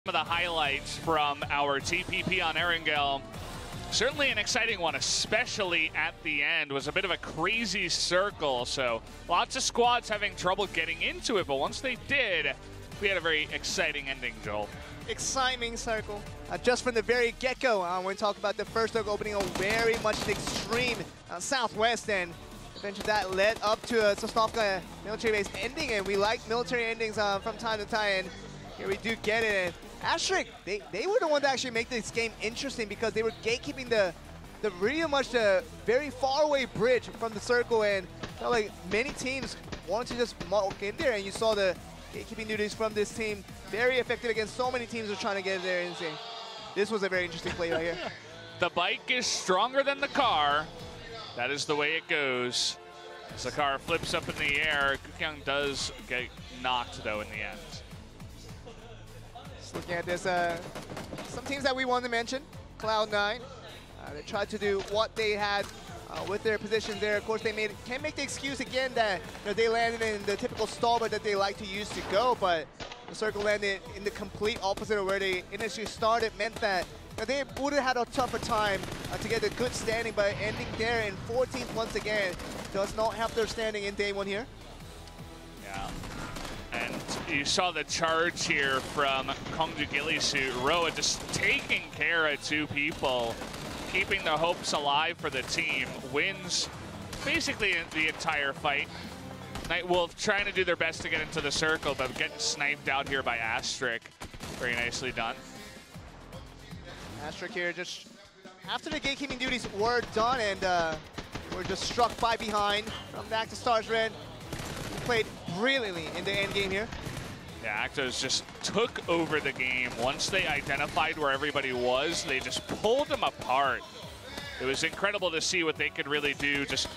of the highlights from our TPP on Erangel. Certainly an exciting one, especially at the end. Was a bit of a crazy circle, so lots of squads having trouble getting into it, but once they did, we had a very exciting ending, Joel. Exciting circle. Just from the very get-go, when we talk about the first circle opening on very much the extreme southwest, and eventually that led up to a Sosnovka military base ending, and we like military endings from time to time, and here we do get it. And Asterisk, they were the one to actually make this game interesting because they were gatekeeping the really much the very far away bridge from the circle, and felt like many teams wanted to just walk in there, and you saw the gatekeeping duties from this team very effective against so many teams who are trying to get there. And this was a very interesting play right here. The bike is stronger than the car. That is the way it goes. As the car flips up in the air, Gukyang does get knocked though in the end. Just looking at this, some teams that we wanted to mention, Cloud9. They tried to do what they had with their positions there. Of course, they can't make the excuse again that they landed in the typical stallbar that they like to use to go, but the circle landed in the complete opposite of where they initially started, meant that they would have had a tougher time to get a good standing, but ending there in 14th once again does not help their standing in day one here. Yeah, and you saw the charge here from Kongju Gillisuit. Roa just taking care of two people, keeping the hopes alive for the team. Wins basically the entire fight. Nightwolf trying to do their best to get into the circle, but getting sniped out here by Asterisk. Very nicely done. Asterisk here just after the gatekeeping duties were done, and were just struck by behind from the Active Stars Red. He played brilliantly in the end game here. Yeah, Actos just took over the game. Once they identified where everybody was, they just pulled them apart. It was incredible to see what they could really do, just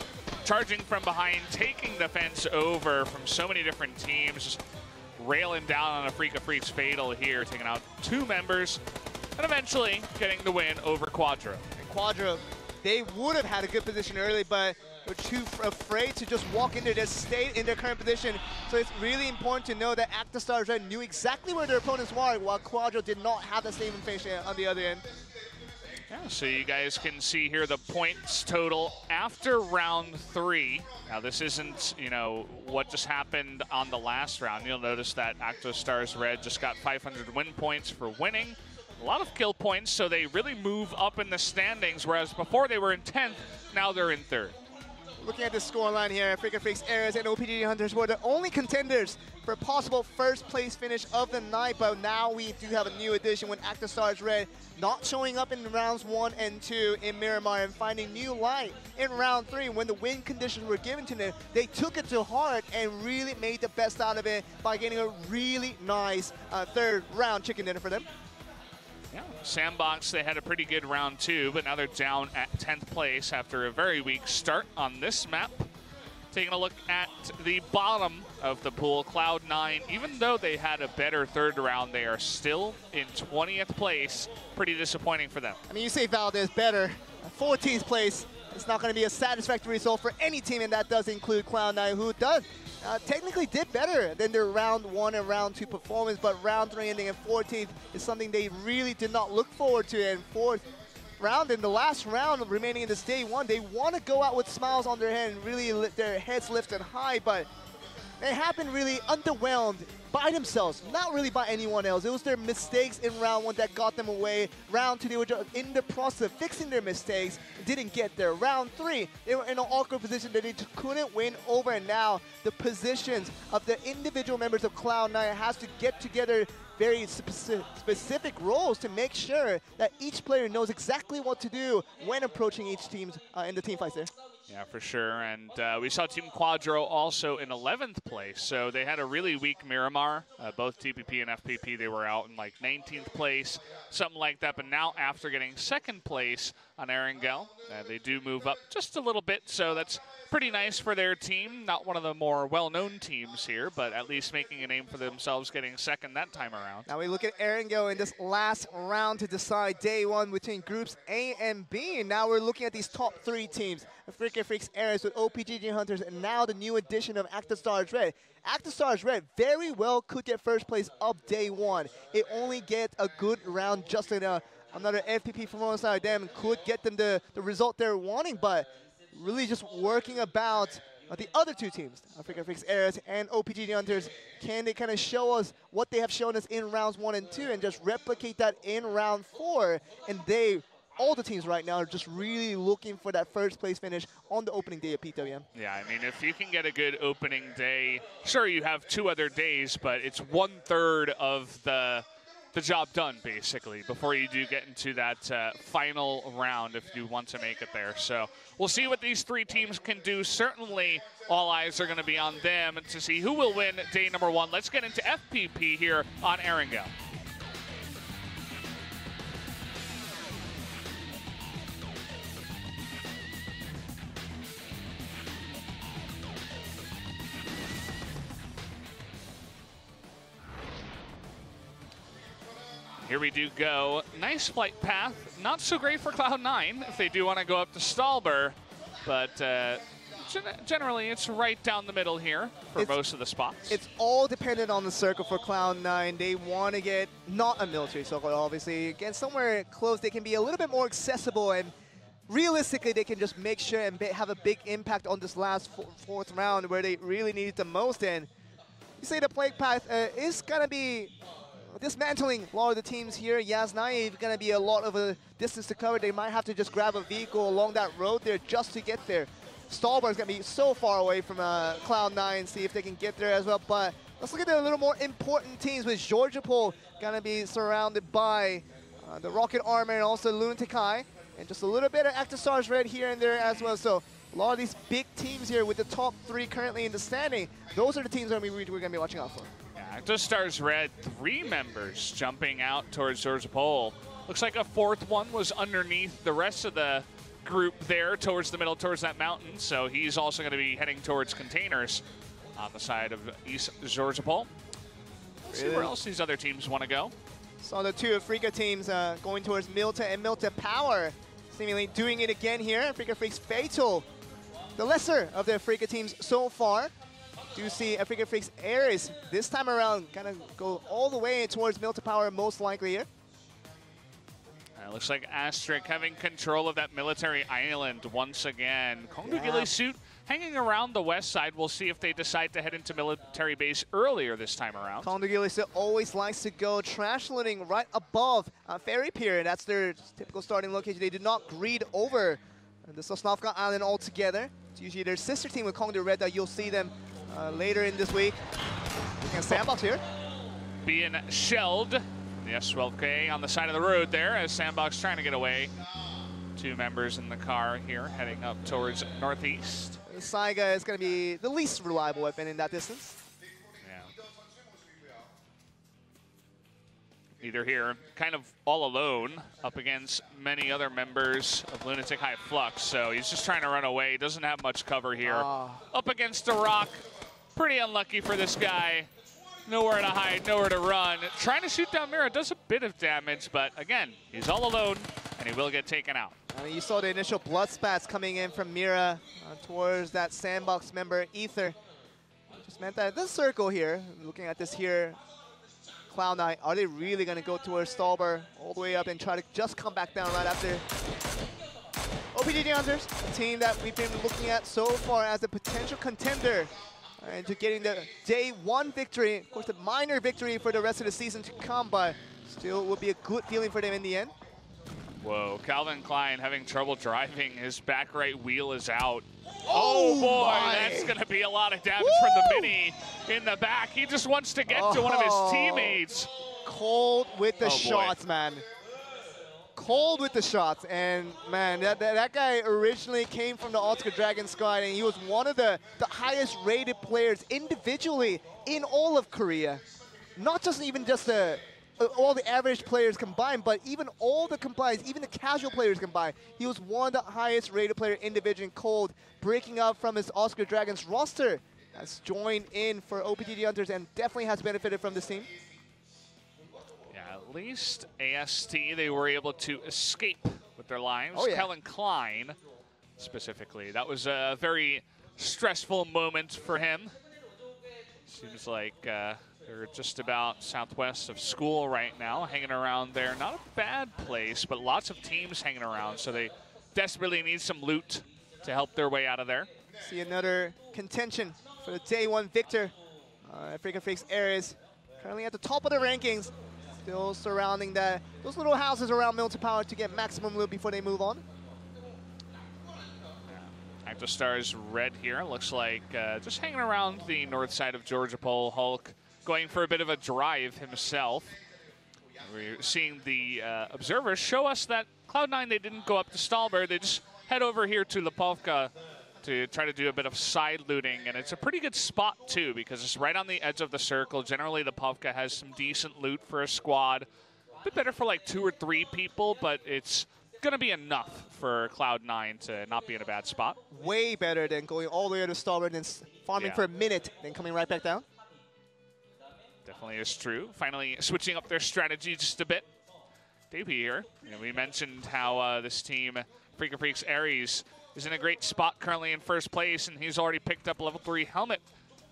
charging from behind, taking the fence over from so many different teams, just railing down on a Freak of Freaks Fatal here, taking out two members, and eventually getting the win over Quadro. And Quadro, they would have had a good position early, but were too afraid to just walk in there, just stay in their current position. So it's really important to know that Active Stars Red knew exactly where their opponents were, while Quadro did not have the same information on the other end. Yeah, so you guys can see here the points total after round 3. Now this isn't, what just happened on the last round. You'll notice that Active Stars Red just got 500 win points for winning. A lot of kill points, so they really move up in the standings, whereas before they were in 10th, now they're in 3rd. Looking at the scoreline here, Freak of Freaks, Ares, and OPGG Hunters were the only contenders for a possible first place finish of the night, but now we do have a new addition with Active Stars Red not showing up in rounds 1 and 2 in Miramar and finding new light in round 3 when the win conditions were given to them. They took it to heart and really made the best out of it by getting a really nice 3rd round chicken dinner for them. Yeah, Sandbox, they had a pretty good round 2, but now they're down at 10th place after a very weak start on this map. Taking a look at the bottom of the pool, Cloud9, even though they had a better 3rd round, they are still in 20th place. Pretty disappointing for them. I mean, you say Valdez better. 14th place, it's not going to be a satisfactory result for any team, and that does include Cloud9, who does technically did better than their round 1 and round 2 performance, but round 3 ending in 14th is something they really did not look forward to. And 4th round, in the last round remaining in this day 1, they want to go out with smiles on their head and really let their heads lifted high, but they have been really underwhelmed by themselves, not really by anyone else. It was their mistakes in round 1 that got them away. Round 2, they were just in the process of fixing their mistakes, didn't get there. Round 3, they were in an awkward position that they just couldn't win over, and now the positions of the individual members of Cloud9 has to get together very specific roles to make sure that each player knows exactly what to do when approaching each team's in the team fights there. Yeah, for sure. And we saw Team Quadro also in 11th place. So they had a really weak Miramar. Both TPP and FPP, they were out in like 19th place, something like that. But now after getting 2nd place on Erangel, they do move up just a little bit. So that's pretty nice for their team. Not one of the more well-known teams here, but at least making a name for themselves, getting 2nd that time around. Now we look at Erangel in this last round to decide day 1 between groups A and B. And now we're looking at these top 3 teams. Freak Africa Freaks Ares with OPGG Hunters, and now the new addition of Active Stars Red. Active Stars Red very well could get first place up day one. It only gets a good round just in another FPP performance out of them, could get them the result they're wanting, but really just working about the other two teams, Africa Freaks Ares and OPGG Hunters. Can they kind of show us what they have shown us in rounds 1 and 2 and just replicate that in round 4? And all the teams right now are just really looking for that first place finish on the opening day of PWM. Yeah, I mean, if you can get a good opening day, sure, you have 2 other days, but it's 1/3 of the job done, basically, before you do get into that final round if you want to make it there. So we'll see what these 3 teams can do. Certainly, all eyes are going to be on them to see who will win day number 1. Let's get into FPP here on Erangel. Here we do go. Nice flight path. Not so great for Cloud9 if they do want to go up to Stalber, but generally it's right down the middle here for most of the spots. It's all dependent on the circle for Cloud9. They want to get not a military circle, obviously. Get somewhere close. They can be a little bit more accessible, and realistically they can just make sure and have a big impact on this last fourth round where they really need it the most. And you say the flight path is going to be dismantling a lot of the teams here. Yas9 is going to be a lot of a distance to cover. They might have to just grab a vehicle along that road there just to get there. Stalber is going to be so far away from Cloud9, see if they can get there as well. But let's look at the little more important teams with Georgiapol going to be surrounded by the Rocket Armor and also Lunatic Eye. And just a little bit of Active Stars Red here and there as well. So a lot of these big teams here with the top 3 currently in the standing, those are the teams that we're going to be watching out for. Active Stars Red, 3 members jumping out towards Georgiapol. Looks like a 4th one was underneath the rest of the group there towards the middle, towards that mountain. So he's also going to be heading towards containers on the side of East Georgiapol. See where else these other teams want to go. So the 2 Africa teams going towards Milta and Milta Power, seemingly doing it again here. Africa Freaks Fatal, the lesser of the Africa teams so far. Do see Africa Freaks Ares this time around kind of go all the way towards Milta Power most likely here. It looks like Astric having control of that military island once again. Kongugili suit hanging around the west side. We'll see if they decide to head into military base earlier this time around. Kongugili suit always likes to go trash looting right above Ferry Pier. That's their typical starting location. They did not greed over the Sosnovka Island altogether. It's usually their sister team with Kongdu Red that you'll see them later in this week. Looking at Sandbox here. Being shelled. The S12K on the side of the road there as Sandbox trying to get away. 2 members in the car here heading up towards northeast. Saiga is going to be the least reliable weapon in that distance. Yeah. Either here, kind of all alone up against many other members of Lunatic High Flux. So he's just trying to run away. Doesn't have much cover here. Up against a rock. Pretty unlucky for this guy. Nowhere to hide, nowhere to run. Trying to shoot down Mira does a bit of damage, but again, he's all alone, and he will get taken out. You saw the initial blood spats coming in from Mira towards that Sandbox member, Ether. Just meant that this circle here, looking at this here, Cloud9, are they really going to go towards Stalber all the way up and try to just come back down right after? OPGG Hunters, a team that we've been looking at so far as a potential contender into getting the day 1 victory. Of course, a minor victory for the rest of the season to come, but still will be a good feeling for them in the end. Whoa, Calvin Klein having trouble driving. His back right wheel is out. Oh boy, that's going to be a lot of damage from the Mini in the back. He just wants to get to one of his teammates. Cold with the shots, man. Cold with the shots, and man, that guy originally came from the Oscar Dragon squad, and he was one of the highest rated players individually in all of Korea. Not just all the average players combined, but even all the combined, even the casual players combined. He was one of the highest rated player individually. Cold, breaking up from his Oscar Dragons roster, has joined in for OPGG Hunters and definitely has benefited from this team. At least AST, they were able to escape with their lives. Oh, yeah. Calvin Klein specifically. That was a very stressful moment for him. Seems like they're just about southwest of school right now, hanging around there. Not a bad place, but lots of teams hanging around, so they desperately need some loot to help their way out of there. See another contention for the day one victor. Freaka Freaks Ares currently at the top of the rankings, still surrounding those little houses around Milton Power to get maximum loot before they move on. Actostar's red here, looks like just hanging around the north side of Georgia Pole. Hulk going for a bit of a drive himself. We're seeing the observers show us that Cloud9, they didn't go up to Stalberg, they just head over here to Lipovka to try to do a bit of side looting, and it's a pretty good spot too because it's right on the edge of the circle. Generally, Lipovka has some decent loot for a squad. A bit better for like 2 or 3 people, but it's going to be enough for Cloud9 to not be in a bad spot. Way better than going all the way to Stalberg and farming for a minute, then coming right back down. Definitely is true. Finally switching up their strategy just a bit. Davey here. We mentioned how this team, Freaka Freaks Ares, is in a great spot currently in first place, and he's already picked up a level 3 helmet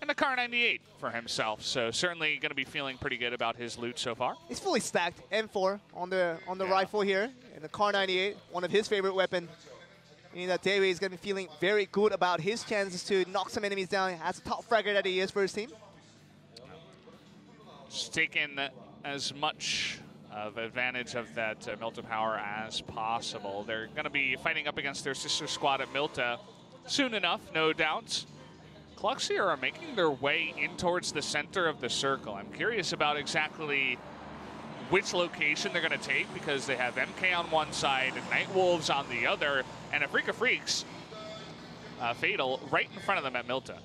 and a Car 98 for himself. So certainly going to be feeling pretty good about his loot so far. He's fully stacked. M4 on the rifle here, and the Car 98, one of his favorite weapons. Meaning that Davey is going to be feeling very good about his chances to knock some enemies down as a top fragger that he is for his team. Just taking as much of advantage of that Milta power as possible. They're going to be fighting up against their sister squad at Milta soon enough, no doubt. Clux here are making their way in towards the center of the circle. I'm curious about exactly which location they're going to take because they have MK on one side and Night Wolves on the other, and a Freaka Freaks Fatal right in front of them at Milta.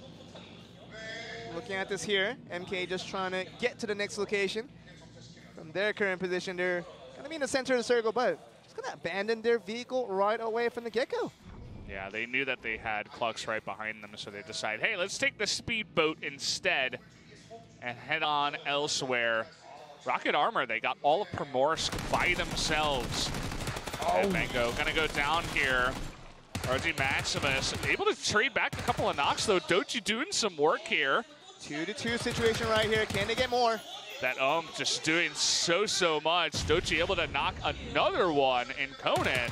Looking at this here, MK just trying to get to the next location. From their current position, they're going to be in the center of the circle, but just going to abandon their vehicle right away from the get-go. Yeah, they knew that they had Clux right behind them, so they decide, hey, let's take the speedboat instead and head on elsewhere. Rocket Armor, they got all of Primorsk by themselves. And Mango going to go down here. RG Maximus able to trade back a couple of knocks, though. Dochi doing some work here. 2-2 situation right here. Can they get more? That just doing so much. Dochi able to knock another one in Conan.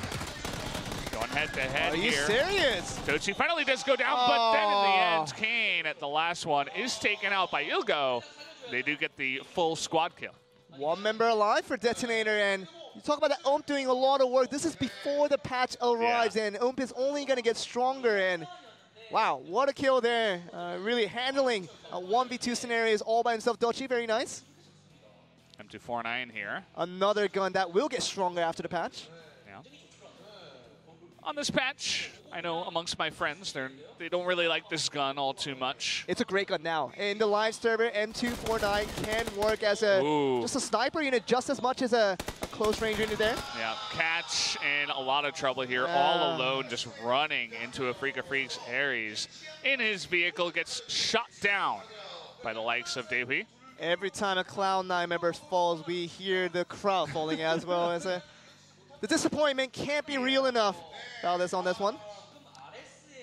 Going head-to-head here. Are you serious? Dochi finally does go down, but then in the end, Kane at the last one is taken out by Ilgo. They do get the full squad kill. One member alive for Detonator, and you talk about that doing a lot of work. This is before the patch arrives, and is only going to get stronger, and wow, what a kill there. Really handling 1v2 scenarios all by himself. Dochi, very nice. M249 here. Another gun that will get stronger after the patch. Yeah. On this patch, I know amongst my friends, they don't really like this gun all too much. It's a great gun now. In the live server, M249 can work as just a sniper unit just as much as a close range unit there. Yeah, Catch in a lot of trouble here, all alone, just running into a Freaka Freaks Ares. In his vehicle, gets shot down by the likes of Davey. Every time a Cloud9 member falls, we hear the crowd falling as well. The disappointment can't be real enough. Valdez on this one.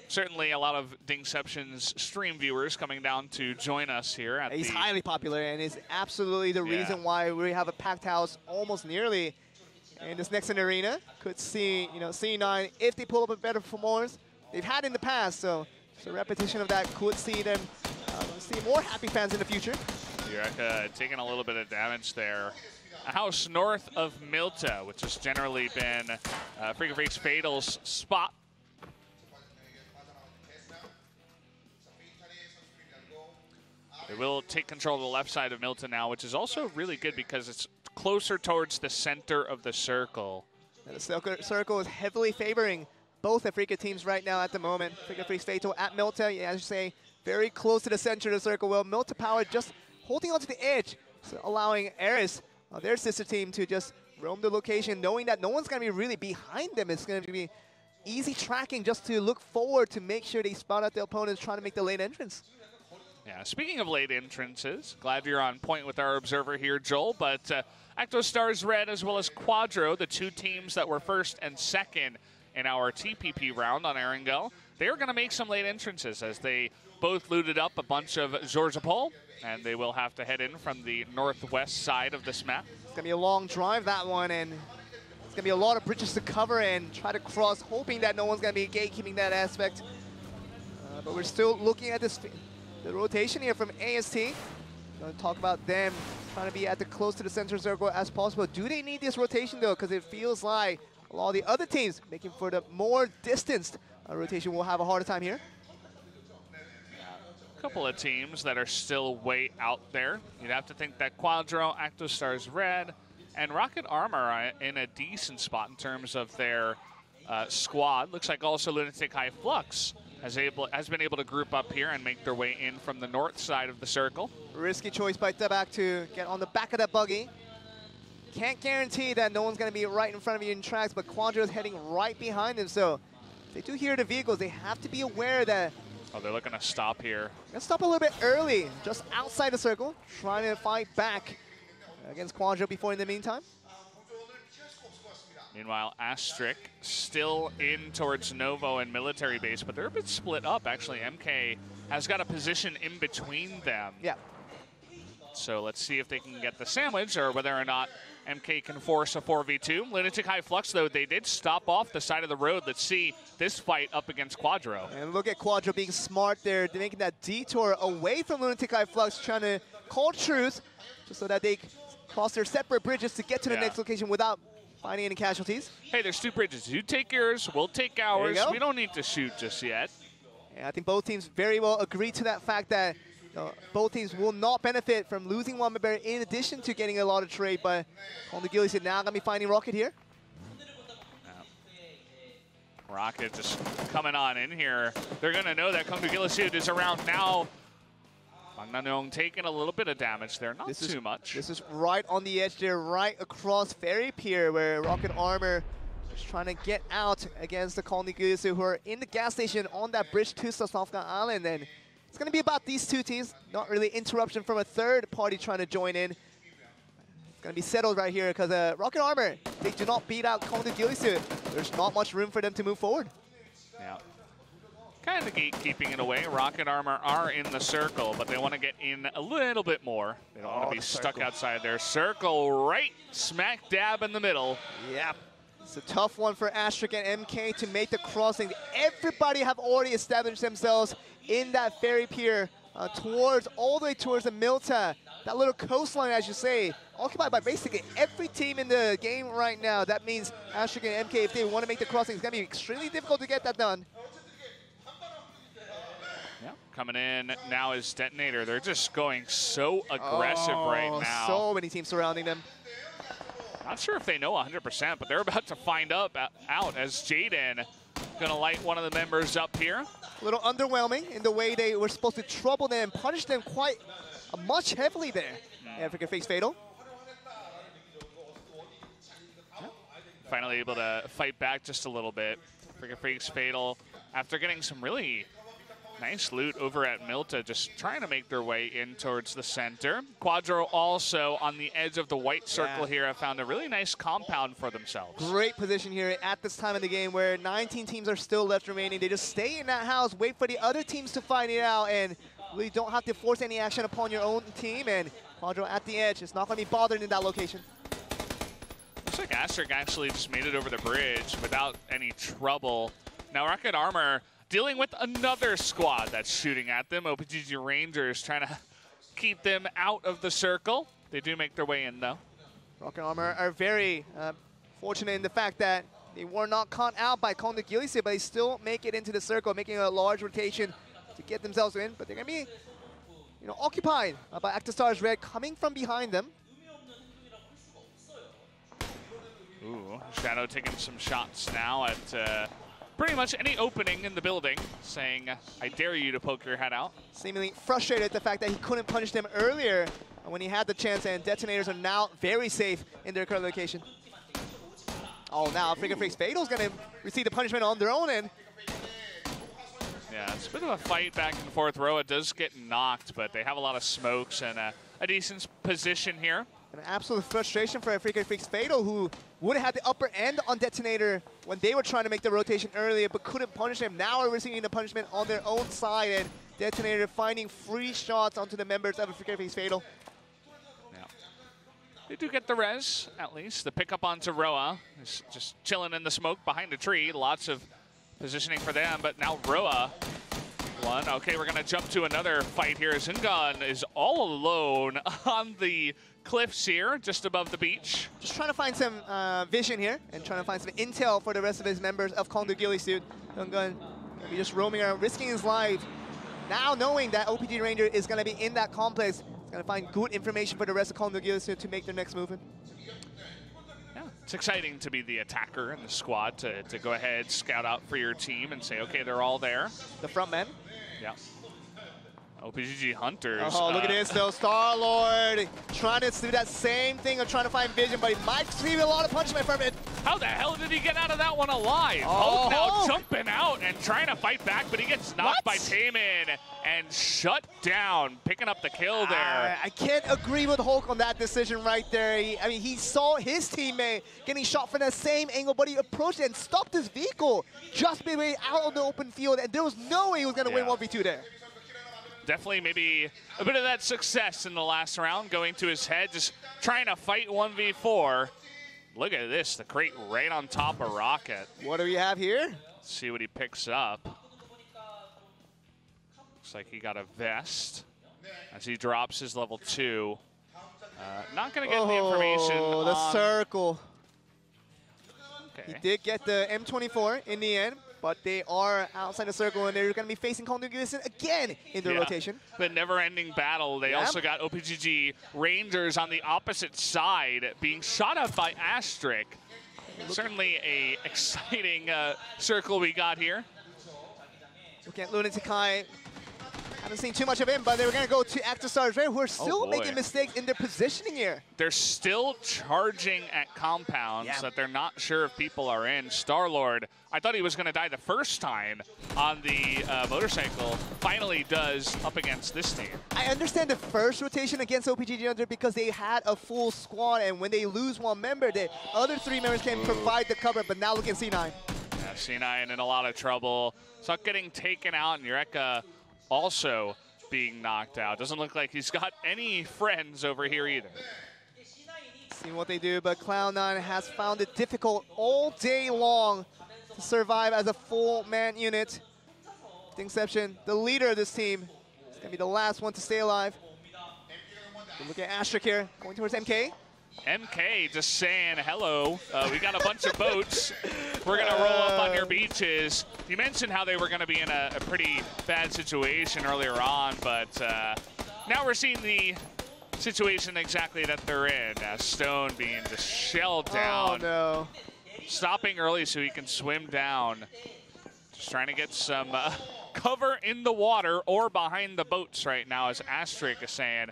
Certainly a lot of Dingception's stream viewers coming down to join us here. He's highly popular and is absolutely the reason why we have a packed house almost nearly in this next arena. Could see, C9, if they pull up a better performance, they've had in the past. So a repetition of that could see them see more happy fans in the future. Eureka taking a little bit of damage there. A house north of Milta, which has generally been Freaka Freaks Fatal's spot. They will take control of the left side of Milta now, which is also really good because it's closer towards the center of the circle. And the circle is heavily favoring both the Freaka teams right now at the moment. Freaka Freaks Fatal at Milta, as you say, very close to the center of the circle. Well, Milta Power just holding onto the edge, so allowing Ares, their sister team, to just roam the location, knowing that no one's going to be really behind them. It's going to be easy tracking just to look forward to make sure they spot out the opponents trying to make the late entrance. Yeah, speaking of late entrances, glad you're on point with our observer here, Joel, but Actostar's Red as well as Quadro, the two teams that were first and second in our TPP round on Erangel. They're going to make some late entrances as they both looted up a bunch of Zorzapol, and they will have to head in from the northwest side of this map. It's going to be a long drive, that one, and it's going to be a lot of bridges to cover and try to cross, hoping that no one's going to be gatekeeping that aspect. But we're still looking at the rotation here from AST. Going to talk about them trying to be at the close to the center circle as possible. Do they need this rotation, though? Because it feels like a lot of the other teams making for the more distanced rotation will have a harder time here. A couple of teams that are still way out there. You'd have to think that Quadro, Actostars Red, and Rocket Armor are in a decent spot in terms of their squad. Looks like also Lunatic High Flux has been able to group up here and make their way in from the north side of the circle. Risky choice by Tabak to get on the back of that buggy. Can't guarantee that no one's going to be right in front of you in tracks, but Quadro is heading right behind him. So if they do hear the vehicles, they have to be aware that... Oh, they're looking to stop here. Let's stop a little bit early, just outside the circle, trying to fight back against Quadro before in the meantime. Meanwhile, Astric still in towards Novo and military base, but they're a bit split up, actually. MK has got a position in between them. Yeah. So let's see if they can get the sandwich or whether or not MK can force a 4v2. Lunatic High Flux, though, they did stop off the side of the road. Let's see this fight up against Quadro. And look at Quadro being smart there. They're making that detour away from Lunatic High Flux, trying to call truth just so that they cross their separate bridges to get to the next location without finding any casualties. Hey, there's two bridges. You take yours, we'll take ours. We don't need to shoot just yet. And I think both teams very well agree to that fact that both teams will not benefit from losing one member in addition to getting a lot of trade. But Kondu Gilly said now going to be finding Rocket here. Rocket just coming on in here. They're going to know that Kondu Gillisud is around now. Magnanong taking a little bit of damage there, not too much. This is right on the edge there, right across Ferry Pier, where Rocket Armor is trying to get out against the Kondu Gillisud, who are in the gas station on that bridge to Sosnovka Island. And it's going to be about these two teams, not really interruption from a third party trying to join in. It's going to be settled right here because Rocket Armor, they do not beat out Kondu Gillisud. There's not much room for them to move forward. Yeah. Kind of gatekeeping it away. Rocket Armor are in the circle, but they want to get in a little bit more. They don't want to be stuck outside their circle right smack dab in the middle. Yep. It's a tough one for Astric and MK to make the crossing. Everybody have already established themselves in that ferry pier all the way towards the Milta. That little coastline, as you say, occupied by basically every team in the game right now. That means Astric and MK, if they want to make the crossing, it's going to be extremely difficult to get that done. Coming in now is Detonator. They're just going so aggressive right now. So many teams surrounding them. Not sure if they know 100%, but they're about to find out as Jaden going to light one of the members up here. A little underwhelming in the way they were supposed to trouble them and punish them quite much heavily there. Africa fakes Fatal. Finally able to fight back just a little bit. Africa fakes Fatal after getting some really nice loot over at Milta, just trying to make their way in towards the center. Quadro also on the edge of the white circle here have found a really nice compound for themselves. Great position here at this time of the game where 19 teams are still left remaining. They just stay in that house, wait for the other teams to find it out, and really don't have to force any action upon your own team. And Quadro at the edge is not going to be bothered in that location. Looks like Astric actually just made it over the bridge without any trouble. Now Rocket Armor dealing with another squad that's shooting at them. OPGG Rangers trying to keep them out of the circle. They do make their way in, though. Rocket Armor are very fortunate in the fact that they were not caught out by Kondu Gillisud, but they still make it into the circle, making a large rotation to get themselves in. But they're going to be occupied by Actostars Red coming from behind them. Ooh, Shadow taking some shots now at pretty much any opening in the building, saying, I dare you to poke your head out. Seemingly frustrated at the fact that he couldn't punish them earlier when he had the chance, and Detonators are now very safe in their current location. Oh, now Africa Freaks Fatal's going to receive the punishment on their own end. Yeah, it's a bit of a fight back and forth. Roa does get knocked, but they have a lot of smokes and a decent position here. An absolute frustration for Freaky Freaks Fatal, who would have had the upper end on Detonator when they were trying to make the rotation earlier, but couldn't punish him. Now are receiving the punishment on their own side, and Detonator finding free shots onto the members of Freaky Freaks Fatal. Yeah. They do get the res, at least. The pickup onto Roa is just chilling in the smoke behind a tree. Lots of positioning for them, but now Roa one. Okay, we're going to jump to another fight here. Zungan is all alone on the cliffs here, just above the beach. Just trying to find some vision here and trying to find some intel for the rest of his members of Kongdo Gillisuit. Zungan will be just roaming around, risking his life. Now knowing that OPG Ranger is going to be in that complex, he's going to find good information for the rest of Kongdo Gillisuit to make their next movement. Yeah, it's exciting to be the attacker in the squad, to go ahead, scout out for your team and say, okay, they're all there. The front men. Yeah. OPGG Hunters. Oh, look at this though. Star-Lord trying to do that same thing of trying to find vision, but he might receive a lot of punishment from it. How the hell did he get out of that one alive? Oh, now jumping out and trying to fight back, but he gets knocked by Taemin and shut down, picking up the kill there. I can't agree with Hulk on that decision right there. I mean, he saw his teammate getting shot from that same angle, but he approached it and stopped his vehicle just midway out on the open field, and there was no way he was going to win 1v2 there. Definitely maybe a bit of that success in the last round, going to his head, just trying to fight 1v4. Look at this, the crate right on top of Rocket. What do we have here? Let's see what he picks up. Looks like he got a vest as he drops his level 2. Not going to get the information. Oh, the circle. Okay. He did get the M24 in the end, but they are outside the circle, and they're going to be facing Kongdo Gillisuit again in the rotation. The never-ending battle. They also got OPGG Rangers on the opposite side being shot at by Astric. Certainly a exciting circle we got here. Looking at Lunatic Kai. Haven't seen too much of him, but they were going to go to ActiveStars Red, who are still making mistakes in their positioning here. They're still charging at compounds that they're not sure if people are in. Star-Lord, I thought he was going to die the first time on the motorcycle, finally does up against this team. I understand the first rotation against OPGG Under because they had a full squad, and when they lose one member, the other 3 members can provide the cover, but now look at C9. Yeah, C9 in a lot of trouble. Suck getting taken out, and Eureka also being knocked out. Doesn't look like he's got any friends over here either. Seeing what they do, but Cloud9 has found it difficult all day long to survive as a full-man unit. The Inception, the leader of this team, is going to be the last one to stay alive. Look at Astric here, going towards MK. MK just saying hello. We got a bunch of boats. We're going to roll up on your beaches. You mentioned how they were going to be in a pretty bad situation earlier on, but now we're seeing the situation exactly that they're in. Stone being just shelled down. Oh, no. Stopping early so he can swim down. Just trying to get some cover in the water or behind the boats right now, as Astric is saying,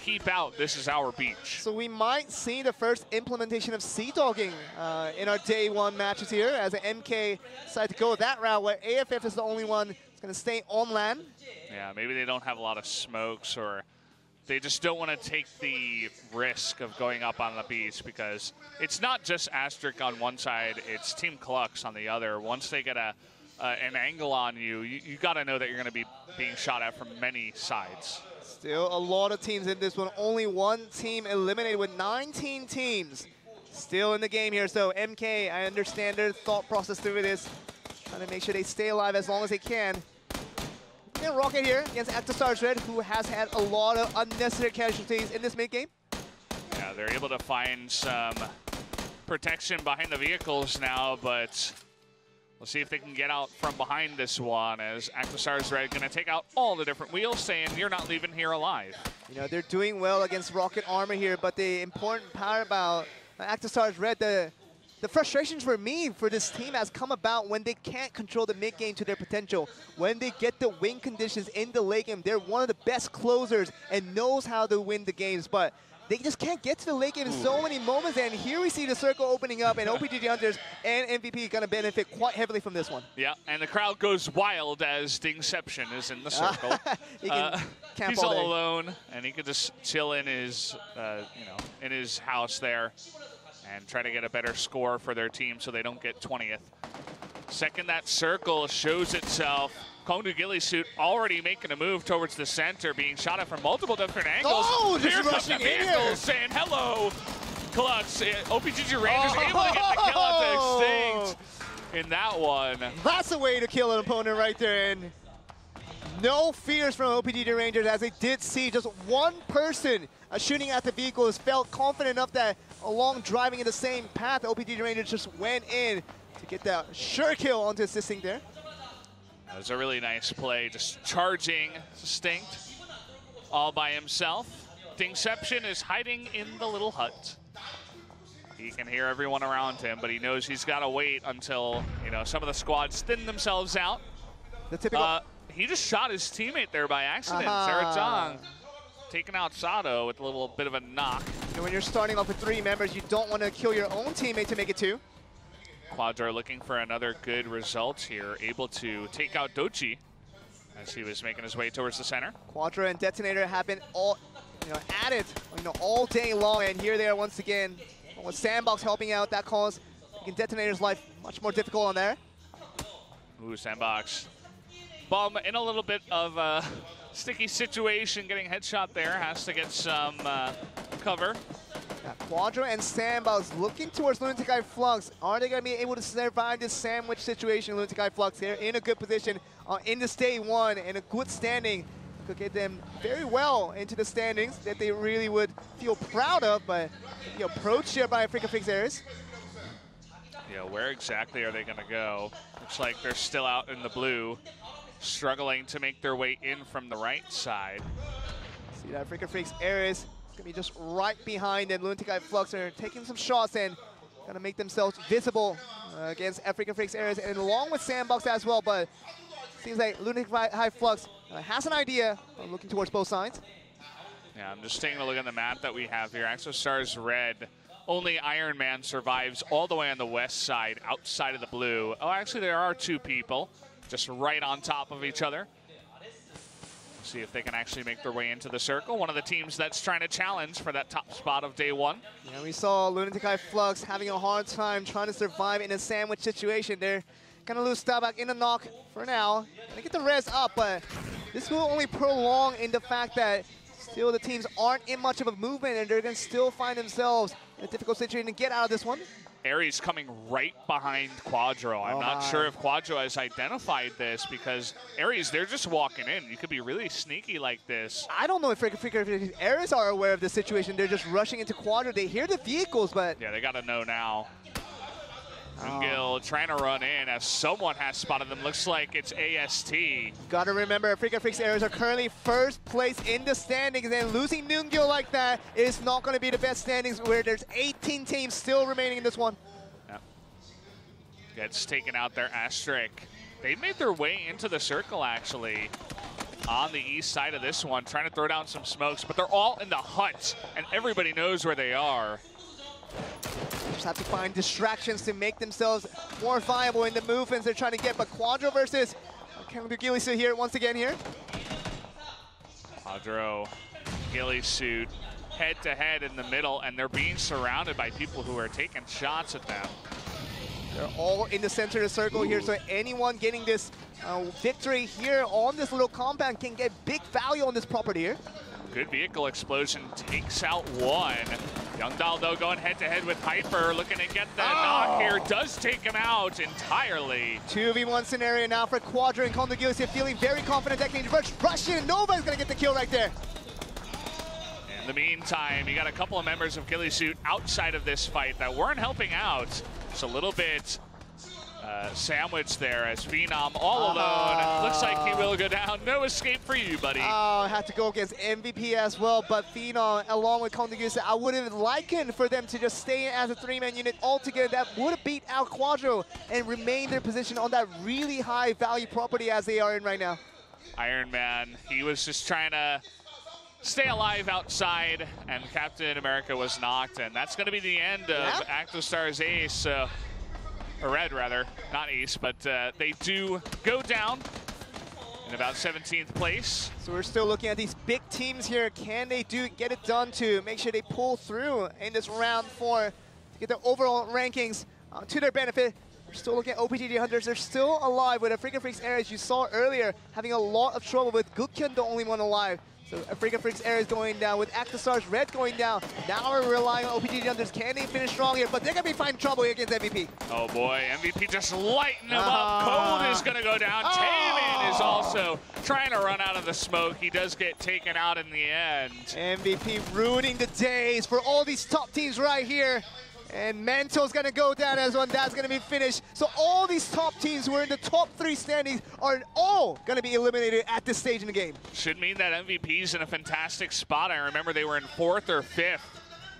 keep out, this is our beach. So we might see the first implementation of sea dogging in our day 1 matches here, as an MK decides to go that route where AFF is the only one that's going to stay on land. Yeah, maybe they don't have a lot of smokes, or they just don't want to take the risk of going up on the beach, because it's not just Astric on one side, it's Team Clux on the other. Once they get an angle on you, you got to know that you're going to be being shot at from many sides. Still a lot of teams in this one. Only one team eliminated with 19 teams still in the game here. So MK, I understand their thought process through this. Trying to make sure they stay alive as long as they can. And Rocket here against ActiveStars Red, who has had a lot of unnecessary casualties in this mid-game. Yeah, they're able to find some protection behind the vehicles now, but we'll see if they can get out from behind this one, as ActiveStars Red going to take out all the different wheels, saying you're not leaving here alive. You know, they're doing well against Rocket Armor here, but the important part about ActiveStars Red, the frustrations for me for this team has come about when they can't control the mid-game to their potential. When they get the win conditions in the late game, they're one of the best closers and knows how to win the games. But they just can't get to the late game in so many moments. And here we see the circle opening up, and OPGG Hunters and MVP going to benefit quite heavily from this one. Yeah, and the crowd goes wild as Dingception is in the circle. He's all alone, and he could just chill in his, in his house there and try to get a better score for their team so they don't get 20th. Second that circle shows itself. Kongdu Gillisuit already making a move towards the center, being shot at from multiple different angles. Oh, here just comes the rushing in vehicle here. saying hello. Clutch. OPGG Rangers able to get the kill out to Extinct in that one. That's a way to kill an opponent right there. And no fears from OPGG Rangers, as they did see just one person shooting at the vehicles, felt confident enough that along driving in the same path, OPGG Rangers just went in to get that sure kill onto Assisting there. That was a really nice play, just charging Extinct all by himself. Dingception is hiding in the little hut. He can hear everyone around him, but he knows he's got to wait until, some of the squads thin themselves out. The typical... He just shot his teammate there by accident. Sarah taking out Sato with a little bit of a knock. When you're starting off with 3 members, you don't want to kill your own teammate to make it 2. Quadro looking for another good result here, able to take out Dochi as he was making his way towards the center. Quadro and Detonator have been all, at it, all day long, and here they are once again. With Sandbox helping out, that cause making Detonator's life much more difficult on there. Ooh, Sandbox. Bum in a little bit of a sticky situation, getting headshot there, has to get some cover. Yeah, Quadro and Sandbox looking towards Lunatic Eye Flux. Are they going to be able to survive this sandwich situation? Lunatic Eye Flux, they're in a good position in the stage 1 and a good standing. Could get them very well into the standings that they really would feel proud of, but the approach here by Africa Fix Ares. Yeah, where exactly are they going to go? Looks like they're still out in the blue, struggling to make their way in from the right side. See that Africa Fix Ares. Gonna be just right behind them. Lunatic Eye Flux are taking some shots and gonna make themselves visible against Africa Fix Ares, and along with Sandbox as well. But seems like Lunatic Eye Flux has an idea, looking towards both sides. Yeah, I'm just taking a look at the map that we have here. Exostar's red. Only Iron Man survives all the way on the west side, outside of the blue. Oh, actually, there are 2 people just right on top of each other. See if they can actually make their way into the circle. One of the teams that's trying to challenge for that top spot of day 1. Yeah, we saw Lunatic Eye Flux having a hard time trying to survive in a sandwich situation. They're gonna lose Starbuck in the knock for now. Gonna get the res up, but this will only prolong in the fact that still the teams aren't in much of a movement, and they're gonna still find themselves in a difficult situation to get out of this one. Ares coming right behind Quadro. I'm not sure if Quadro has identified this, because Ares, they're just walking in. You could be really sneaky like this. I don't know if Ares are aware of the situation. They're just rushing into Quadro. They hear the vehicles, but... Yeah, they got to know now. Ungil trying to run in as someone has spotted them. Looks like it's AST. Gotta remember, Africa Fix Ares are currently first place in the standings, and losing Nungil like that is not going to be the best standings, where there's 18 teams still remaining in this one. Yep. Gets taken out there, Astric. They made their way into the circle, actually, on the east side of this one, trying to throw down some smokes, but they're all in the hut, and everybody knows where they are. Just have to find distractions to make themselves more viable in the movements they're trying to get. But Quadro versus Kongdu Gillisuit here once again here. Quadro, Gillisuit, head-to-head in the middle, and they're being surrounded by people who are taking shots at them. They're all in the center of the circle here, so anyone getting this victory here on this little compound can get big value on this property here. Good vehicle explosion takes out one. Youngdahl, though, going head-to-head with Hyper, looking to get the knock here. Does take him out entirely. 2v1 scenario now for Quadro and Kongdu Gillisuit, feeling very confident that they can rush in. Nova's going to get the kill right there. In the meantime, you got a couple of members of Gillisuit outside of this fight that weren't helping out. It's a little bit sandwiched there as Phenom all alone. Looks like he will go down. No escape for you, buddy. Had to go against MVP as well, but Phenom, along with Kongdu Gillisuit, I would have likened for them to just stay as a 3-man unit altogether. That would have beat out Quadro and remain their position on that really high value property as they are in right now. Iron Man, he was just trying to stay alive outside, and Captain America was knocked, and that's going to be the end of Actostar's ace, or red rather, not ace, but they do go down in about 17th place. So we're still looking at these big teams here. Can they get it done to make sure they pull through in this round 4 to get their overall rankings to their benefit? We're still looking at OPGG Hunters. They're still alive with African Freaks Air, as you saw earlier, having a lot of trouble with Gukkyun, the only one alive. So African Freaks Air is going down with Actostar's red going down. Now we're relying on OPGG Hunters. Can they finish strong here? But they're going to be finding trouble here against MVP. Oh boy, MVP just lighting him up. Cold is going to go down. Taemin is also trying to run out of the smoke. He does get taken out in the end. MVP ruining the days for all these top teams right here. And Mento's gonna go down as well, and that's gonna be finished. So all these top teams who are in the top 3 standings are all gonna be eliminated at this stage in the game. Should mean that MVP's in a fantastic spot. I remember they were in 4th or 5th.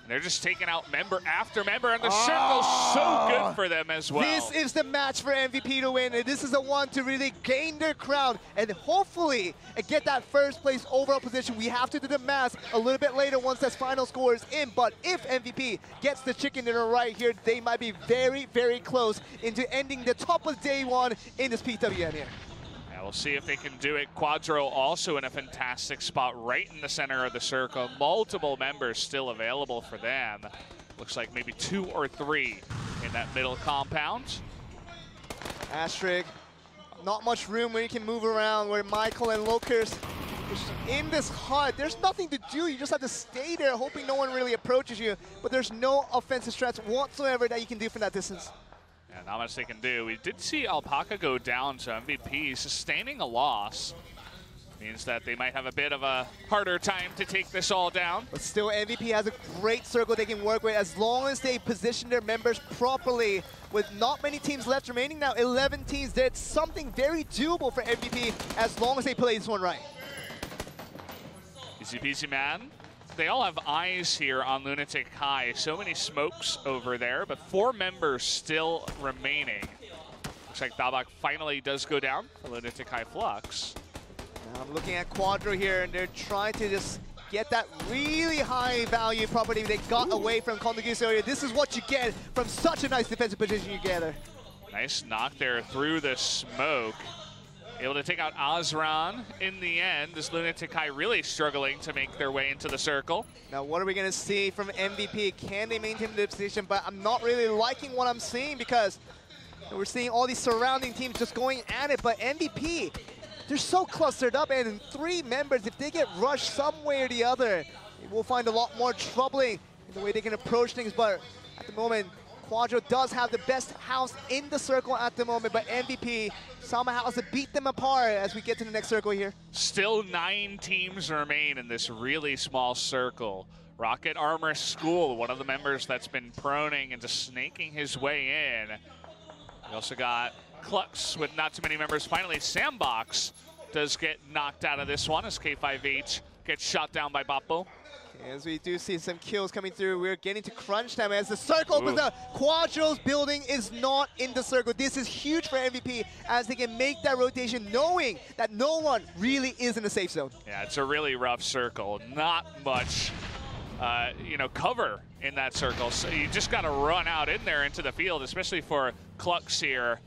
They're just taking out member after member, and the circle's so good for them as well. This is the match for MVP to win, and this is the one to really gain their crown and hopefully get that first place overall position. We have to do the math a little bit later once that final score is in, but if MVP gets the chicken dinner right here, they might be very, very close into ending the top of day 1 in this PWM here. We'll see if they can do it. Quadro also in a fantastic spot right in the center of the circle. Multiple members still available for them. Looks like maybe 2 or 3 in that middle compound. Astric, not much room where you can move around, where Michael and Locust in this hut. There's nothing to do. You just have to stay there hoping no one really approaches you. But there's no offensive strats whatsoever that you can do from that distance. Yeah, not much they can do. We did see Alpaca go down to MVP, sustaining a loss. Means that they might have a bit of a harder time to take this all down. But still, MVP has a great circle they can work with as long as they position their members properly. With not many teams left remaining now, 11 teams, that's something very doable for MVP as long as they play this one right. Easy peasy, man. They all have eyes here on Lunatic High. So many smokes over there, but 4 members still remaining. Looks like Dabak finally does go down for Lunatic High Flux. Now I'm looking at Quadro here, and they're trying to just get that really high value property they got away from Kondogusa area. This is what you get from such a nice defensive position you gather. Nice knock there through the smoke. Able to take out Azran in the end. This Lunatic High really struggling to make their way into the circle. Now what are we gonna see from MVP? Can they maintain the position? But I'm not really liking what I'm seeing because we're seeing all these surrounding teams just going at it, but MVP, they're so clustered up, and 3 members, if they get rushed some way or the other, we'll find a lot more troubling in the way they can approach things. But at the moment, Quadro does have the best house in the circle at the moment, but MVP somehow has to beat them apart as we get to the next circle here. Still 9 teams remain in this really small circle. Rocket Armor School, one of the members that's been proning and just snaking his way in. We also got Klux with not too many members. Finally, Sandbox does get knocked out of this one as K5H gets shot down by Boppo. As we do see some kills coming through, we're getting to crunch time as the circle opens up. Quadro's building is not in the circle. This is huge for MVP as they can make that rotation knowing that no one really is in the safe zone. Yeah, it's a really rough circle. Not much, cover in that circle. So you just got to run out in there into the field, especially for Klux here.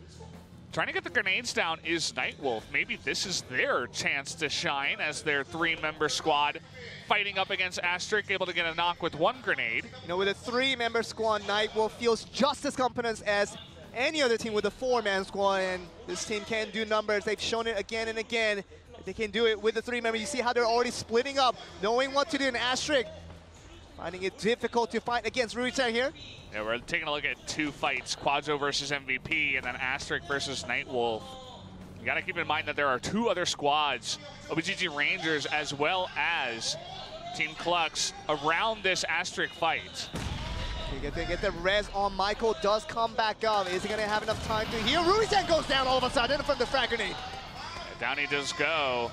Trying to get the grenades down is Nightwolf. Maybe this is their chance to shine as their 3-member squad fighting up against Astric, able to get a knock with 1 grenade. You know, with a 3-member squad, Nightwolf feels just as confident as any other team with a 4-man squad, and this team can do numbers. They've shown it again and again. They can do it with the 3-member. You see how they're already splitting up, knowing what to do in Astric. Finding it difficult to fight against Ruitan here. Yeah, we're taking a look at 2 fights, Quadro versus MVP, and then Astric versus Nightwolf. You gotta keep in mind that there are 2 other squads, OPGG Rangers as well as Team Klux, around this Astric fight. Get the res on Michael, does come back up. Is he gonna have enough time to heal? Ruitan goes down all of a sudden from the frag grenade. Down he does go.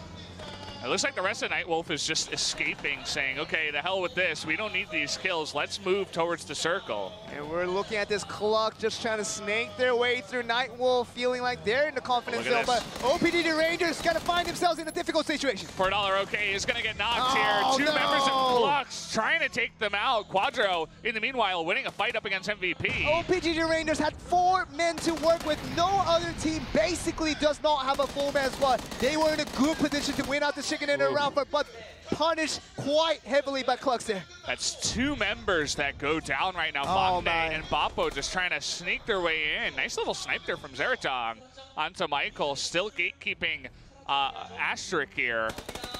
It looks like the rest of Nightwolf is just escaping, saying, okay, the hell with this. We don't need these kills. Let's move towards the circle. And we're looking at this clock just trying to snake their way through. Nightwolf feeling like they're in the confidence zone, but OPGG Rangers going to find themselves in a difficult situation. $4 OK is going to get knocked here. Two members of Flux trying to take them out. Quadro, in the meanwhile, winning a fight up against MVP. OPGG Rangers had 4 men to work with. No other team basically does not have a full man squad. They were in a good position to win out the chicken dinner round, but punished quite heavily by Clux there. That's 2 members that go down right now. Magne and Boppo just trying to sneak their way in. Nice little snipe there from Zeratong onto Michael. Still gatekeeping Asterisk here.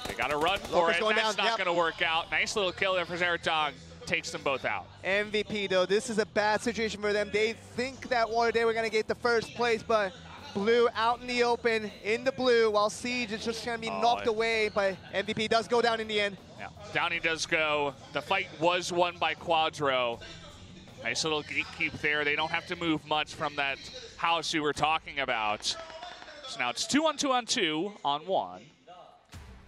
They got to run for it. That's not going to work out. Nice little kill there for Zeratong. Takes them both out. MVP though, this is a bad situation for them. They think that they were going to get the first place, but Blue out in the open, in the blue, while Siege is just going to be knocked away, but MVP does go down in the end. Yeah, down he does go. The fight was won by Quadro. Nice little gatekeep there. They don't have to move much from that house you were talking about. So now it's 2-on-2-on-2 on 1.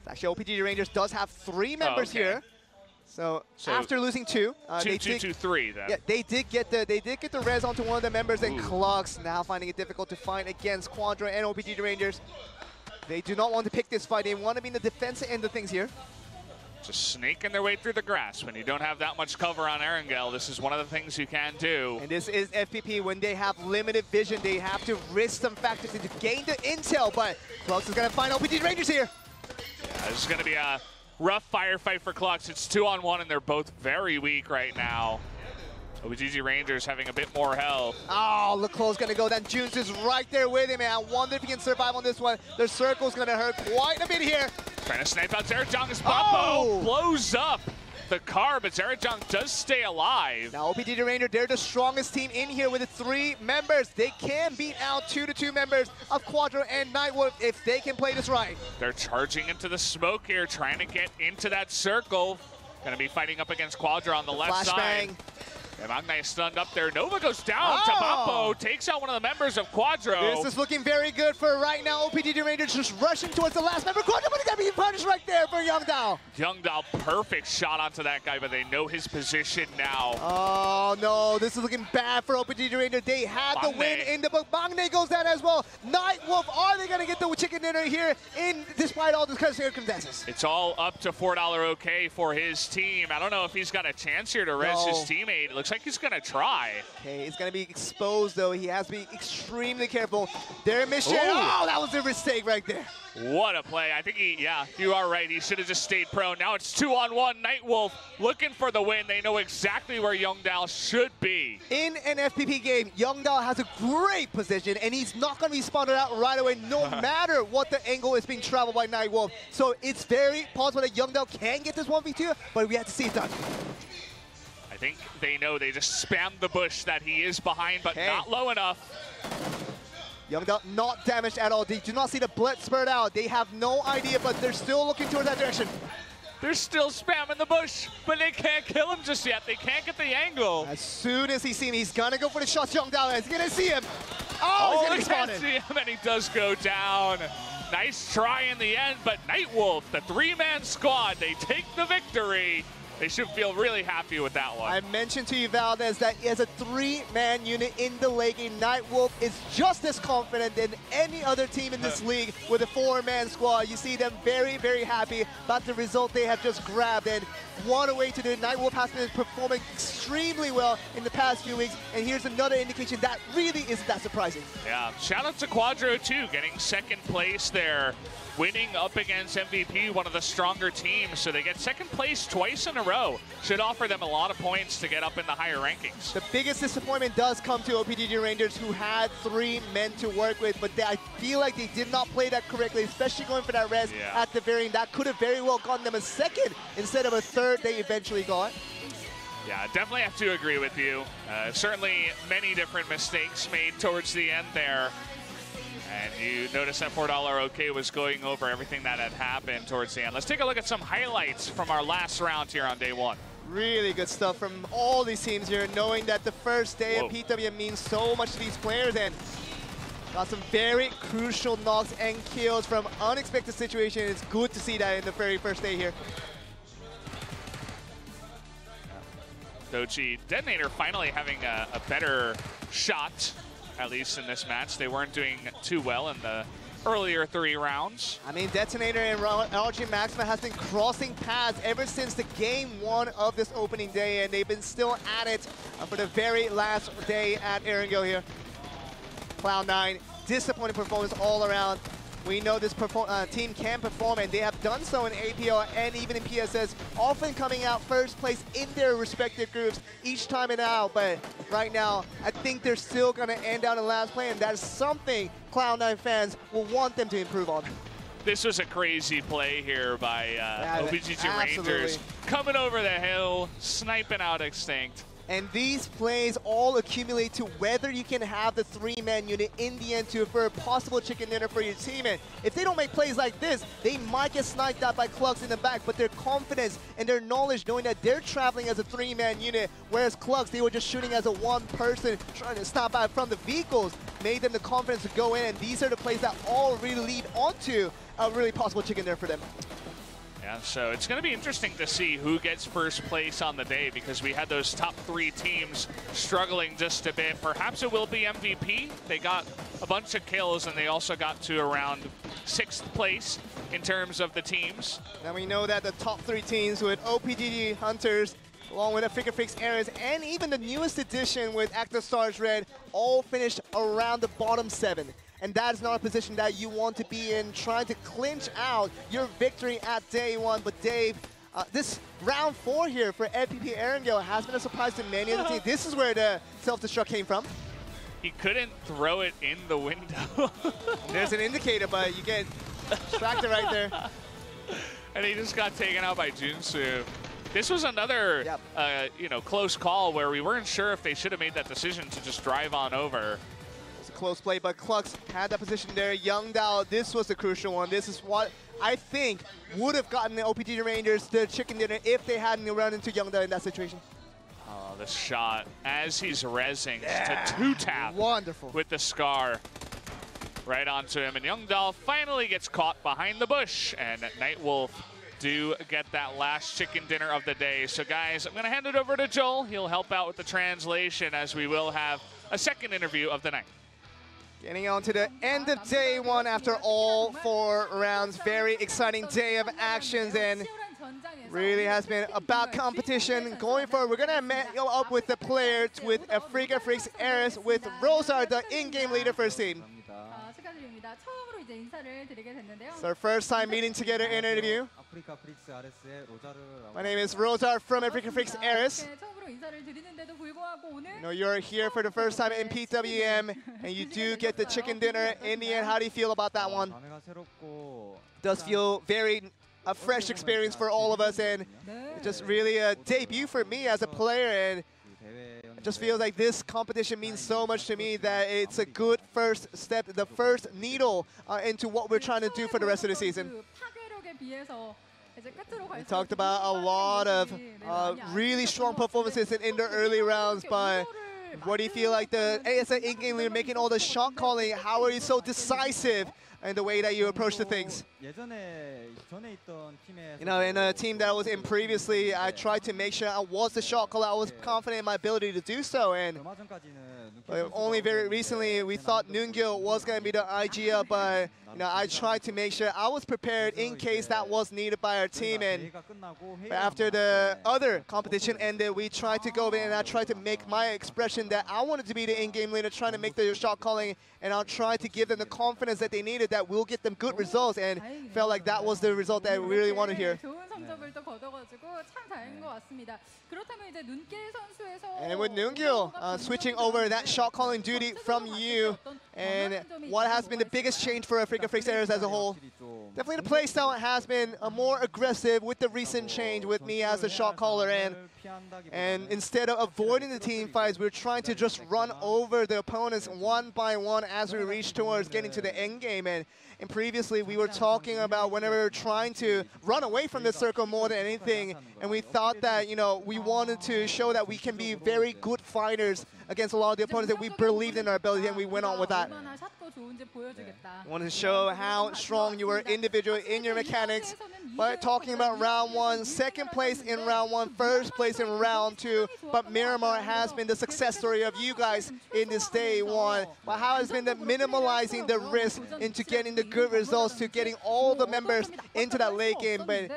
Actually, OPGG Rangers does have 3 members here. So after losing 2, 2-2-2-3 then. Yeah, they did get the res onto one of the members, and Clux now finding it difficult to fight against Quadro and OPGG Rangers. They do not want to pick this fight. They want to be in the defensive end of things here. Just snaking their way through the grass. When you don't have that much cover on Erangel, this is one of the things you can do. And this is FPP. When they have limited vision, they have to risk some factors to gain the intel, but Clux is going to find OPGG Rangers here. Yeah, this is going to be a rough firefight for Clux. It's 2-on-1, and they're both very weak right now. OPGG Rangers having a bit more health. Oh, Leclerc's going to go. Then Junes is right there with him, and I wonder if he can survive on this one. The circle's going to hurt quite a bit here. Trying to snipe out Zeratong as Boppo blows up the car, but Zeratong does stay alive. Now OPGG Rangers, they're the strongest team in here with the 3 members. They can beat out 2-2 members of Quadro and Nightwolf if they can play this right. They're charging into the smoke here, trying to get into that circle. Going to be fighting up against Quadro on the left side. And Magne stunned up there. Nova goes down to Boppo, takes out one of the members of Quadro. This is looking very good for right now. OPGG Rangers just rushing towards the last member. Quadro, but he's going to be punished right there for Youngdao. Youngdao, perfect shot onto that guy, but they know his position now. Oh, no, this is looking bad for OPGG Rangers. They had the win in the book. Magne goes down as well. Nightwolf, are they going to get the chicken dinner here despite all the circumstances? It's all up to $4 OK for his team. I don't know if he's got a chance here to res his teammate. It looks like he's going to try. Okay, he's going to be exposed, though. He has to be extremely careful. Their mission. Oh, that was a mistake right there. What a play. I think you are right. He should have just stayed prone. Now it's 2-on-1. Nightwolf looking for the win. They know exactly where Youngdao should be. In an FPP game, Youngdao has a great position, and he's not going to be spotted out right away, no matter what the angle is being traveled by Nightwolf. So it's very possible that Youngdao can get this 1v2, but we have to see it done. I think they know. They just spammed the bush that he is behind, but not low enough. Youngdao not damaged at all. They do not see the blood spurt out. They have no idea, but they're still looking towards that direction. They're still spamming the bush, but they can't kill him just yet. They can't get the angle. As soon as he sees him, he's going to go for the shots. Youngdao is going to see him. Oh, he's going to see him, and he does go down. Nice try in the end, but Nightwolf, the 3-man squad, they take the victory. They should feel really happy with that one. I mentioned to you, Valdez, that he has a 3-man unit in the league. Nightwolf is just as confident than any other team in this league with a 4-man squad. You see them very, very happy about the result they have just grabbed. And what a way to do it. Nightwolf has been performing extremely well in the past few weeks. And here's another indication that really isn't that surprising. Yeah, shout out to Quadro, too, getting 2nd place there. Winning up against MVP, one of the stronger teams, so they get 2nd place twice in a row. Should offer them a lot of points to get up in the higher rankings. The biggest disappointment does come to OPGG Rangers, who had 3 men to work with, but I feel like they did not play that correctly, especially going for that res at the very end. That could have very well gotten them a 2nd instead of a 3rd they eventually got. Yeah, definitely have to agree with you. Certainly many different mistakes made towards the end there. And you notice that $4 OK was going over everything that had happened towards the end. Let's take a look at some highlights from our last round here on day 1. Really good stuff from all these teams here, knowing that the first day of PWM means so much to these players. And Got some very crucial knocks and kills from unexpected situations. It's good to see that in the very first day here. Dochi Detonator finally having a better shot, at least in this match. They weren't doing too well in the earlier 3 rounds. I mean, Detonator and LG Maxima has been crossing paths ever since the game 1 of this opening day, and they've been still at it for the very last day at Erangel here. Cloud9, disappointing performance all around. We know this team can perform, and they have done so in APL and even in PSS, often coming out first place in their respective groups each time and out. But right now, I think they're still going to end out in last place, and that's something Cloud9 fans will want them to improve on. This was a crazy play here by OPGG Rangers. Coming over the hill, sniping out Extinct. And these plays all accumulate to whether you can have the 3-man unit in the end for a possible chicken dinner for your team. And if they don't make plays like this, they might get sniped out by Clux in the back, but their confidence and their knowledge knowing that they're traveling as a 3-man unit, whereas Clux, they were just shooting as a 1 person trying to stop out from the vehicles, made them the confidence to go in. And these are the plays that all really lead onto a really possible chicken dinner for them. Yeah, so it's going to be interesting to see who gets first place on the day, because we had those top 3 teams struggling just a bit. Perhaps it will be MVP. They got a bunch of kills, and they also got to around 6th place in terms of the teams. Now we know that the top 3 teams with OPGG Hunters, along with the Figure Fix Ares, and even the newest addition with Active Stars Red, all finished around the bottom 7. And that is not a position that you want to be in, trying to clinch out your victory at day 1. But Dave, this round 4 here for FPP Erangel has been a surprise to many of the teams. This is where the self-destruct came from. He couldn't throw it in the window. There's an indicator, but you get distracted right there. And he just got taken out by Junsu. This was another close call where we weren't sure if they should have made that decision to just drive on over. Close play, but Clux had that position there. Youngdao, this was the crucial one. This is what I think would have gotten the OPGG Rangers the chicken dinner if they hadn't run into Youngdao in that situation. Oh, the shot as he's rezzing to 2-tap. Wonderful. With the Scar right onto him. And Youngdao finally gets caught behind the bush. And Nightwolf do get that last chicken dinner of the day. So guys, I'm going to hand it over to Joel. He'll help out with the translation, as we will have a second interview of the night. Getting on to the end of day 1 after all 4 rounds. Very exciting day of actions, and really has been about competition going forward. We're going to go up with the players with Africa Freaks Ares with Rosar, the in-game leader first team. It's our first time meeting together in an interview. My name is Rosar from Africa Freaks Ares. You know, you're here for the first time in PWM, and you do get the chicken dinner in the end. How do you feel about that one? Does feel very a fresh experience for all of us, and just really a debut for me as a player, and it just feels like this competition means so much to me that it's a good first step, the first needle into what we're trying to do for the rest of the season. We talked about a lot of really strong performances in the early rounds, but what do you feel like the ASA in-game leader making all the shot calling? How are you so decisive in the way that you approach the things? You know, in a team that I was in previously, I tried to make sure I was the shot caller. I was confident in my ability to do so, and only very recently we thought Nungil was going to be the IGL, but you know, I tried to make sure I was prepared in case that was needed by our team. And after the other competition ended, we tried to go in, and I tried to make my expression that I wanted to be the in-game leader, trying to make the shot calling, and I'll try to give them the confidence that they needed, that will get them good results, and felt like that was the result that I really wanted here. And with Nungil switching over that shot calling duty from you, and what has been the biggest change for Africa Freaks Ares as a whole? Definitely the playstyle has been more aggressive with the recent change with me as the shot caller, and instead of avoiding the team fights, we're trying to just run over the opponents one by one as we reach towards getting to the end game. And previously we were talking about whenever we were trying to run away from the circle more than anything, and we thought that, you know, we wanted to show that we can be very good fighters against a lot of the opponents that we believed in our ability, and we went on with that. Wanted to show how strong you were individually in your mechanics. But talking about round one, second place in round one, first place in round two. But Miramar has been the success story of you guys in this day one. But how has been the minimalizing the risk into getting the good results, to getting all the members into that late game. But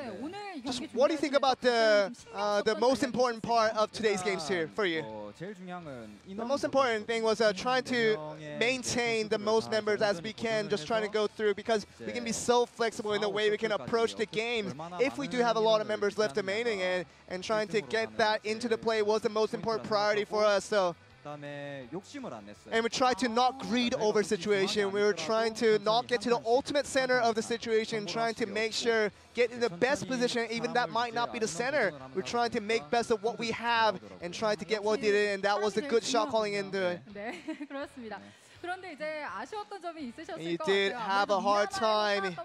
just what do you think about the most important part of today's games here for you? The most important thing was trying to maintain the most members as we can, just trying to go through, because we can be so flexible in the way we can approach the games if we do have a lot of members left remaining, and trying to get that into the play was the most important priority for us. So. And we tried to not greed over situation. We were trying to not get to the ultimate center of the situation, trying to make sure get in the best position, even that might not be the center. We're trying to make best of what we have and trying to get what we did, and that was a good shot calling into it. You did have a hard time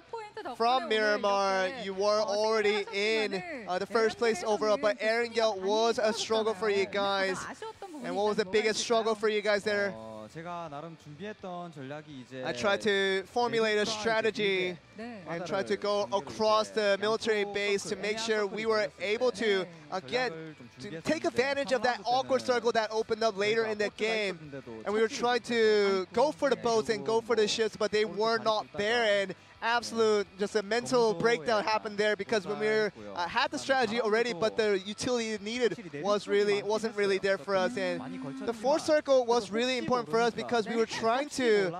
from Miramar. You were already in the first place overall, but Erangel was a struggle for you guys. And what was the biggest struggle for you guys there? I tried to formulate a strategy and try to go across the military base to make sure we were able to take advantage of that awkward circle that opened up later in the game. And we were trying to go for the boats and go for the ships, but they were not there. And just a mental breakdown happened there, because when we had the strategy already, but the utility needed wasn't really there for us. And the fourth circle was really important for us because we were trying to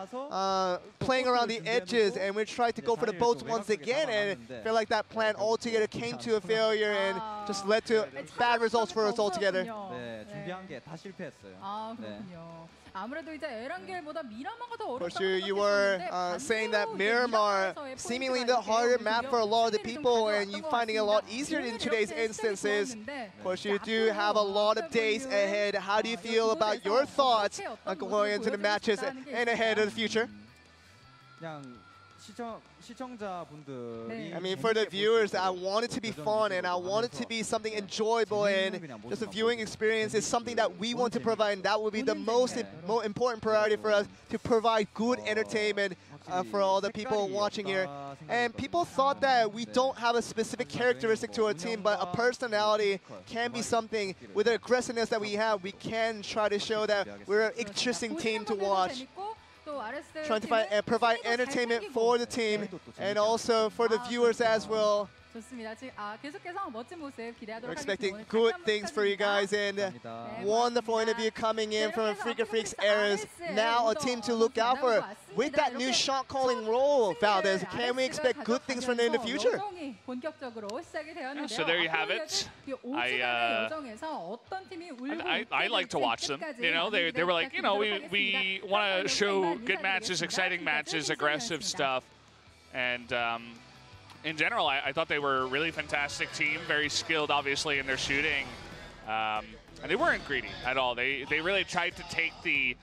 playing around the edges, and we tried to go for the boats once again, and I feel like that plan altogether came to a failure and just led to bad results for us altogether. Of course, you were saying that Miramar seemingly the harder map for a lot of the people, and you finding it a lot easier in today's instances. Of course, you do have a lot of days ahead. How do you feel about your thoughts going into the matches and ahead of the future? I mean, for the viewers, I want it to be fun, and I want it to be something enjoyable, and just a viewing experience is something that we want to provide, and that will be the most important priority for us, to provide good entertainment for all the people watching here. And people thought that we don't have a specific characteristic to our team, but a personality can be something. With the aggressiveness that we have, we can try to show that we're an interesting team to watch. Trying to provide entertainment for the team and also for the viewers as well. We're expecting good things for you guys, and wonderful interview coming in from Freak of Freaks Eras. Now a team to look out for. With that new shot calling role, Valdez, can we expect good things from them in the future? So there you have it. I like to watch them. You know, they were like, you know, we want to show good matches, exciting matches, aggressive stuff, and in general, I thought they were a really fantastic team, very skilled, obviously, in their shooting. And they weren't greedy at all. They really tried to take the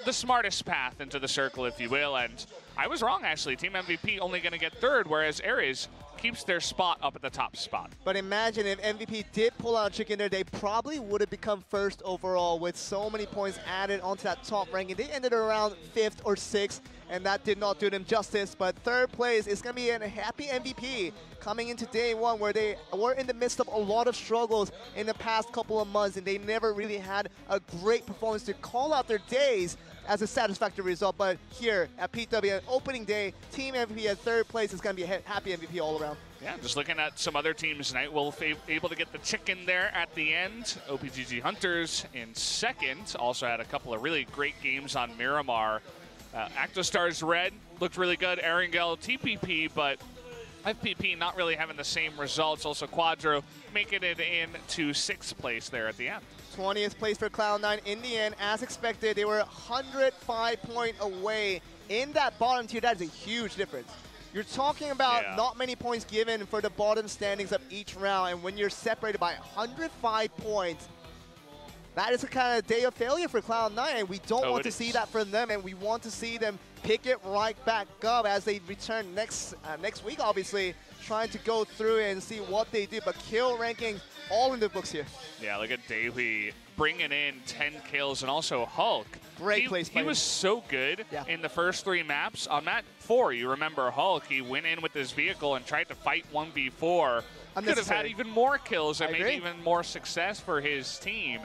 smartest path into the circle, if you will. And I was wrong, actually. Team MVP only going to get third, whereas Ares keeps their spot up at the top spot. But imagine if MVP did pull out chicken there, they probably would have become first overall with so many points added onto that top ranking. They ended around 5th or 6th, and that did not do them justice. But third place is going to be a happy MVP coming into day one, where they were in the midst of a lot of struggles in the past couple of months, and they never really had a great performance to call out their days as a satisfactory result. But here at PWM opening day, Team MVP at third place is going to be a happy MVP all around. Yeah, just looking at some other teams tonight, Wolf able to get the chicken there at the end. OPGG Hunters in second, also had a couple of really great games on Miramar. Actostars Red looked really good. Erangel TPP, but FPP not really having the same results. Also Quadro making it into 6th place there at the end. 20th place for Cloud9 in the end. As expected, they were 105 points away in that bottom tier. That is a huge difference. You're talking about not many points given for the bottom standings of each round, and when you're separated by 105 points, that is a kind of day of failure for Cloud9, and we don't want to see that from them, and we want to see them pick it right back up as they return next week, obviously, trying to go through and see what they do. But kill ranking all in the books here. Yeah, look at Daily bringing in 10 kills, and also Hulk. Great place. He was so good in the first 3 maps. On map 4, you remember Hulk, he went in with his vehicle and tried to fight 1v4. Could have had even more kills and maybe even more success for his team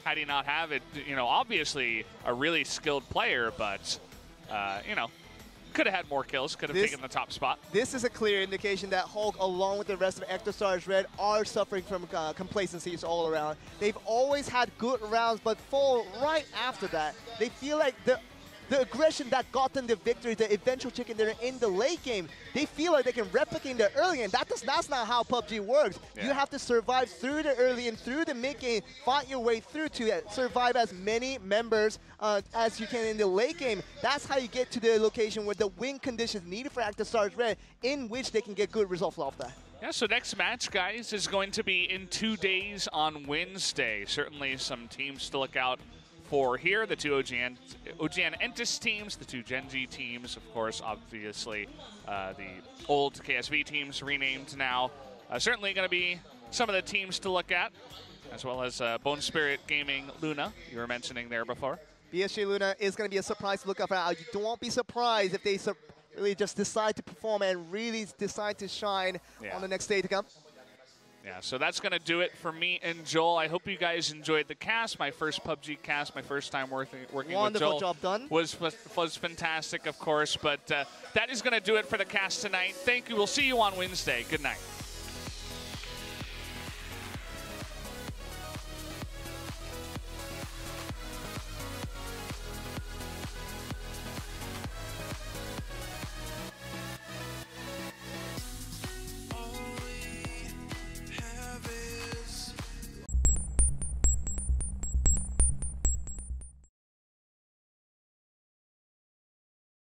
had he not have it. You know, obviously a really skilled player, but, you know, could have had more kills, could have taken the top spot. This is a clear indication that Hulk, along with the rest of Ectostars Red, are suffering from complacencies all around. They've always had good rounds, but fall right after that. They feel like the aggression that got them the victory, the eventual chicken dinner in the late game, they feel like they can replicate the early game. That's not how PUBG works. Yeah. You have to survive through the early and through the mid game, fight your way through to survive as many members as you can in the late game. That's how you get to the location where the win conditions needed for Ectostars Red, in which they can get good results off that. Yeah, so next match, guys, is going to be in 2 days on Wednesday. Certainly some teams to look out for here, the 2 OGN Entis teams, the 2 Gen G teams, of course, obviously the old KSV teams renamed now. Certainly going to be some of the teams to look at, as well as Bone Spirit Gaming Luna, you were mentioning there before. BSG Luna is going to be a surprise to look out for. You won't be surprised if they really just decide to perform and really decide to shine on the next day to come. Yeah, so that's going to do it for me and Joel. I hope you guys enjoyed the cast. My first PUBG cast, my first time working with Joel. Wonderful job done. Was fantastic, of course. But that is going to do it for the cast tonight. Thank you. We'll see you on Wednesday. Good night.